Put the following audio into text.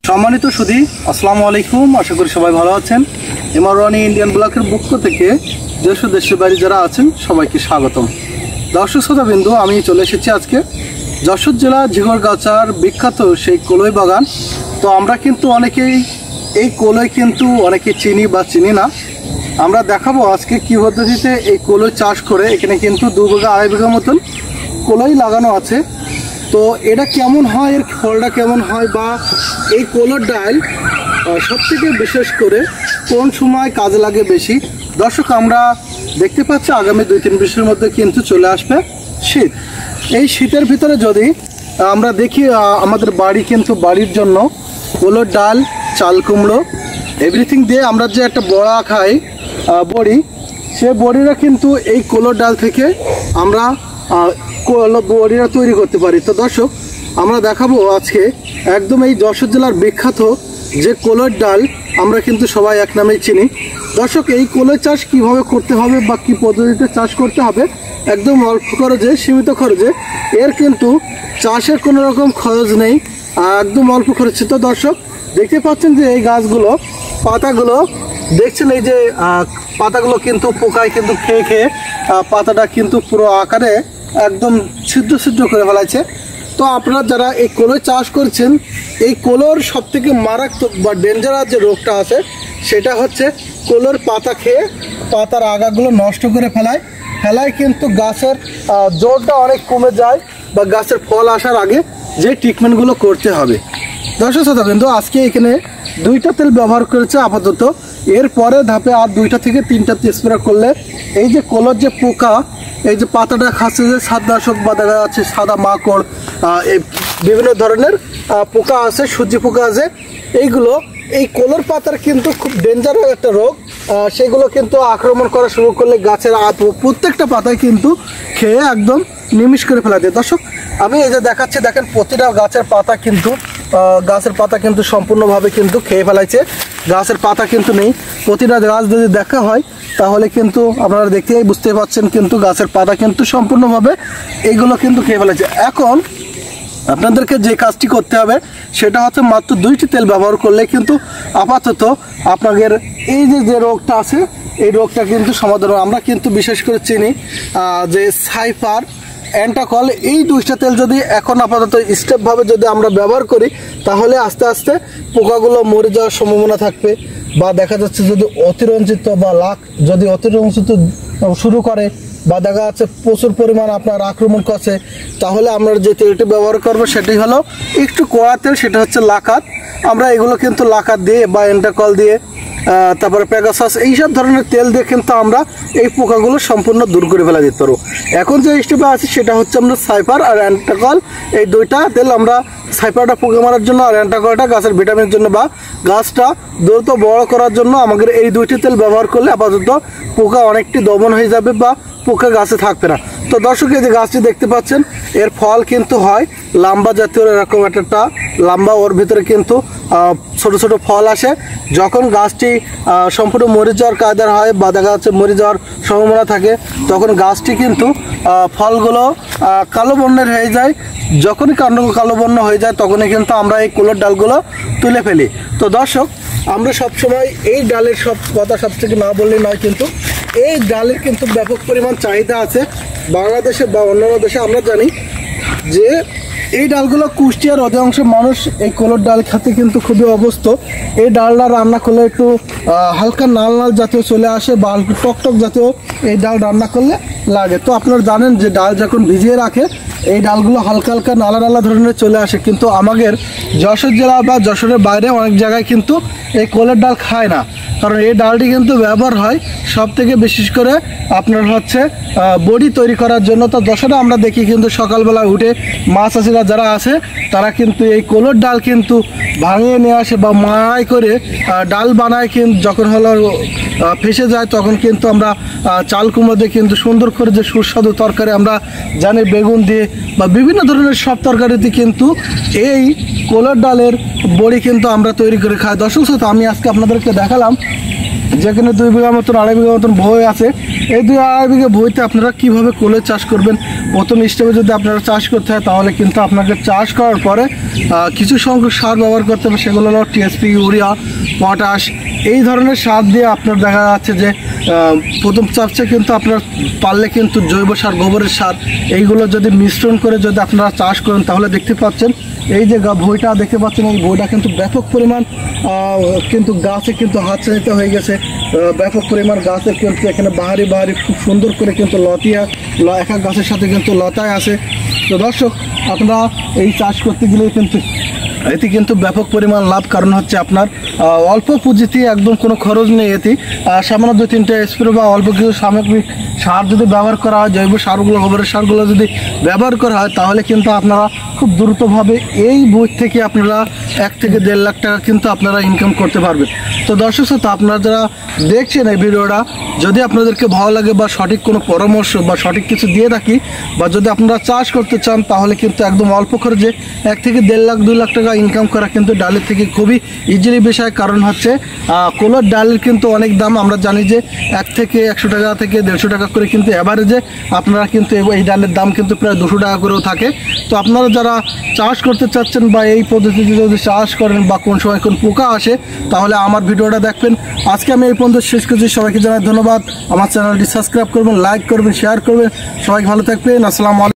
সম্মানিত সুধী, আসসালামু আলাইকুম। আশা করি সবাই ভালো আছেন। এমআর ওয়ান ইন্ডিয়ান ব্লকের পক্ষ থেকে দেশ ও দেশের বাইরে যারা আছেন সবাইকে স্বাগতম। দর্শক শ্রোতাবৃন্দ, আমি চলে এসেছি আজকে যশোর জেলা ঝিঙরগাছার বিখ্যাত সেই কলই বাগান। তো আমরা কিন্তু অনেকেই এই কলই কিন্তু অনেকে চিনি বা চিনি না। আমরা দেখাবো আজকে কী পদ্ধতিতে এই কলই চাষ করে। এখানে কিন্তু 2 বিঘা 2.5 বিঘা মতন কলই লাগানো আছে। তো এটা কেমন হয়, এর ফলটা কেমন হয়, বা এই কলর ডাল সবথেকে বিশেষ করে কোন সময় কাজে লাগে বেশি। দর্শক, আমরা দেখতে পাচ্ছি আগামী 2-3 মাসের মধ্যে কিন্তু চলে আসবে শীত। এই শীতের ভিতরে যদি আমরা দেখি আমাদের বাড়ি কিন্তু বাড়ির জন্য কলর ডাল, চাল কুমড়ো এভরিথিং দিয়ে আমরা যে একটা বড়া খাই বড়ি, সে বড়িরা কিন্তু এই কলর ডাল থেকে আমরা বড়িরা তৈরি করতে পারি। তো দর্শক, আমরা দেখাবো আজকে একদম এই যশোর জেলার বিখ্যাত যে কলর ডাল আমরা কিন্তু সবাই এক নামেই চিনি। দর্শক, এই কলই চাষ কিভাবে করতে হবে বা কী পদ্ধতিতে চাষ করতে হবে, একদম অল্প খরচে, সীমিত খরচে, এর কিন্তু চাষের কোনো রকম খরচ নেই, একদম অল্প খরচে। তো দর্শক, দেখতে পাচ্ছেন যে এই গাছগুলো পাতাগুলো দেখছেন, এই যে পাতাগুলো কিন্তু পোকায় কিন্তু খেয়ে খেয়ে পাতাটা কিন্তু পুরো আকারে একদম ছিদ্র ছিদ্র করে ফেলাইছে। তো আপনারা যারা এই কলই চাষ করছেন, এই কলর সবথেকে মারাত্মক বা ডেঞ্জারাস যে রোগটা আছে সেটা হচ্ছে কলর পাতা খেয়ে পাতার আগাগুলো নষ্ট করে ফেলায় কিন্তু গাছের জোরটা অনেক কমে যায়, বা গাছের ফল আসার আগে যে ট্রিটমেন্টগুলো করতে হবে। দর্শক শ্রোতা, কিন্তু আজকে এখানে 2টা তেল ব্যবহার করেছে আপাতত। এরপরে ধাপে আর 2টা থেকে 3টা স্প্রে করলে এই যে কলর যে পোকা, এই যে পাতাটা খাচ্ছে যে ছত্রাক বা দেখা যাচ্ছে সাদা মাকড়, বিভিন্ন ধরনের পোকা আছে, সূর্যি পোকা আছে, এইগুলো এই কলর পাতার কিন্তু খুব ডেঞ্জারাস একটা রোগ। সেগুলো কিন্তু আক্রমণ করা শুরু করলে গাছের প্রত্যেকটা পাতায় কিন্তু খেয়ে একদম নিমিষ করে ফেলা যায়। দর্শক, আমি এই যে দেখাচ্ছি, দেখেন প্রতিটা গাছের পাতা কিন্তু সম্পূর্ণভাবে কিন্তু খেয়ে ফেলাইছে। গাছের পাতা কিন্তু নেই। প্রতিটা গাছ যদি দেখা হয় তাহলে কিন্তু আপনারা দেখতেই বুঝতে পারছেন কিন্তু গাছের পাতা কিন্তু সম্পূর্ণভাবে এইগুলো কিন্তু খেয়ে ফেলেছে। এখন আপনাদেরকে যে কাজটি করতে হবে সেটা হচ্ছে মাত্র 2টি তেল ব্যবহার করলে কিন্তু আপাতত আপনাদের এই যে রোগটা আছে এই রোগটা কিন্তু সমাধান। আমরা কিন্তু বিশেষ করে চিনি যে সাইফার, অ্যান্টাকল, এই 2টা তেল যদি এখন আপাতত স্টেপভাবে যদি আমরা ব্যবহার করি তাহলে আস্তে আস্তে পোকাগুলো মরে যাওয়ার সম্ভাবনা থাকবে। বা দেখা যাচ্ছে যদি অতিরঞ্জিত বা যদি অতিরঞ্জিত শুরু করে বা দেখা যাচ্ছে প্রচুর পরিমাণ আপনার আক্রমণ করছে, তাহলে আমরা যে তেলটি ব্যবহার করবো সেটি হলো একটু কড়া তেল, সেটা হচ্ছে লাকাত। আমরা এগুলো কিন্তু লাকাত দিয়ে বা অ্যান্টাকল দিয়ে, তারপরে প্যাগাসাস, এইসব ধরনের তেল দিয়ে কিন্তু আমরা এই পোকাগুলো সম্পূর্ণ দূর করে ফেলা যেতে পারবো। এখন যে স্টেপে আছে সেটা হচ্ছে আমরা সাইফার আর অ্যান্টাকল, এই 2টা তেল আমরা সাইফারটা পোকা মারার জন্য আর অ্যান্টাকলটা গাছের ভিটামিনের জন্য বা গাছটা দ্রুত বড় করার জন্য আমাদের এই 2টি তেল ব্যবহার করলে আপাতত পোকা অনেকটি দমন হয়ে যাবে বা পোকা গাছে থাকবে না। তো দর্শক, এই যে গাছটি দেখতে পাচ্ছেন, এর ফল কিন্তু হয় লাম্বা জাতীয়, এরকম একটা লাম্বা, ওর ভিতরে কিন্তু ছোট ছোট ফল আসে। যখন গাছটি সম্পূর্ণ মরে যাওয়ার কায়দার হয় বা দেখা যাচ্ছে মরে যাওয়ার সম্ভাবনা থাকে, তখন গাছটি কিন্তু ফলগুলো কালো বর্ণের হয়ে যায়। যখনই কালো বর্ণ হয়ে যায় তখনই কিন্তু আমরা এই কলর ডালগুলো তুলে ফেলি। তো দর্শক, আমরা সবসময় এই ডালের সব কথা সবথেকে না বললেই নয়, কিন্তু এই ডালের কিন্তু ব্যাপক পরিমাণ চাহিদা আছে বাংলাদেশে বা অন্যান্য দেশে। আমরা জানি যে এই ডালগুলো কুষ্টিয়ার অধিকাংশ মানুষ এই কলর ডাল খেতে কিন্তু খুবই অভ্যস্ত। এই ডালটা রান্না করলে একটু হালকা লাল লাল জাতীয় চলে আসে বা একটু টকটক জাতীয় এই ডাল রান্না করলে লাগে। তো আপনারা জানেন যে ডাল যখন ভিজিয়ে রাখে এই ডালগুলো হালকা হালকা নালা নালা ধরনের চলে আসে, কিন্তু আমাদের যশোর জেলা বা যশোরের বাইরে অনেক জায়গায় কিন্তু এই কলের ডাল খায় না, কারণ এই ডালটি কিন্তু ব্যবহার হয় সব থেকে বিশেষ করে আপনার হচ্ছে বড়ি তৈরি করার জন্য। তো যশোরে আমরা দেখি কিন্তু সকালবেলা উঠে মাছ চাষিরা যারা আছে তারা কিন্তু এই কলর ডাল কিন্তু ভাঙিয়ে নিয়ে আসে বা মাড়াই করে ডাল বানায়। কিন্তু যখন হলো ফেসে যায় তখন কিন্তু আমরা চাল কুমড়ো দিয়ে কিন্তু সুন্দর করে যে সুস্বাদু তরকারি আমরা জানি বেগুন দিয়ে বা বিভিন্ন ধরনের সব তরকারিতে কিন্তু এই কলর ডালের বড়ি কিন্তু আমরা তৈরি করে খাই। দর্শক শ্রোতা, আমি আজকে আপনাদেরকে দেখালাম যেখানে 2 বিঘা মতন 2.5 বিঘা মতন বই আছে, এই 2-2.5 বিঘা ভুঁইতে আপনারা কিভাবে কোলে চাষ করবেন। প্রথম স্টেপে যদি আপনারা চাষ করতে হয় তাহলে কিন্তু আপনাকে চাষ করার পরে কিছু সংখ্যক সার ব্যবহার করতে হবে। সেগুলো হলো টিএসপি, ইউরিয়া, পটাশ, এই ধরনের সার দিয়ে আপনার দেখা যাচ্ছে যে প্রথম চাষে কিন্তু আপনার পারলে কিন্তু জৈব সার, গোবরের সার এইগুলো যদি মিশ্রণ করে যদি আপনারা চাষ করেন তাহলে দেখতে পাচ্ছেন এই যে ভুঁইটা দেখতে পাচ্ছেন, এই ভুঁইটা কিন্তু ব্যাপক পরিমাণ কিন্তু গাছে কিন্তু হাতছানিতে হয়ে গেছে। ব্যাপক পরিমাণ গাছের কিন্তু এখানে বাহারি খুব সুন্দর করে কিন্তু লতিয়া এক এক গাছের সাথে কিন্তু লতায় আছে। তো দর্শক, আপনারা এই চাষ করতে গেলে কিন্তু এতে কিন্তু ব্যাপক পরিমাণ লাভ, কারণ হচ্ছে আপনার অল্প পুঁজিতে একদম কোনো খরচ নেই। এতে সামান্য 2-3টা স্প্রে বা অল্প কিছু সামগ্রিক সার যদি ব্যবহার করা হয়, জৈব সারগুলো, গোবরের সারগুলো যদি ব্যবহার করা হয় তাহলে কিন্তু আপনারা খুব দ্রুতভাবে এই বই থেকে আপনারা 1 থেকে 1.5 লাখ টাকা কিন্তু আপনারা ইনকাম করতে পারবেন। তো দর্শক শ্রোতা, আপনারা যারা দেখছেন এই ভিডিওটা, যদি আপনাদেরকে ভালো লাগে বা সঠিক কোনো পরামর্শ বা সঠিক কিছু দিয়ে থাকি, বা যদি আপনারা চাষ করতে চান তাহলে কিন্তু একদম অল্প খরচে 1 থেকে 1.5 লাখ 2 লাখ টাকা ইনকাম করা কিন্তু ডালের থেকে খুবই ইজিলি বিষয়। কারণ হচ্ছে কোলার ডালের কিন্তু অনেক দাম, আমরা জানি যে 1 থেকে 100 টাকা থেকে 150 টাকা করে কিন্তু অ্যাভারেজে আপনারা কিন্তু এই ডালের দাম কিন্তু প্রায় 200 টাকা করেও থাকে। তো আপনারা যারা চাষ করতে চাচ্ছেন বা এই পদ্ধতিতে যদি চাষ করেন বা কোন সময় কোন পোকা আসে তাহলে আমার ভিডিওটা দেখবেন। আজকে আমি এই পর্যন্ত শেষ করছি। সবাইকে জানাই ধন্যবাদ। আমার চ্যানেলটি সাবস্ক্রাইব করবেন, লাইক করবেন, শেয়ার করবেন। সবাই ভালো থাকবেন। আসসালামু আলাইকুম।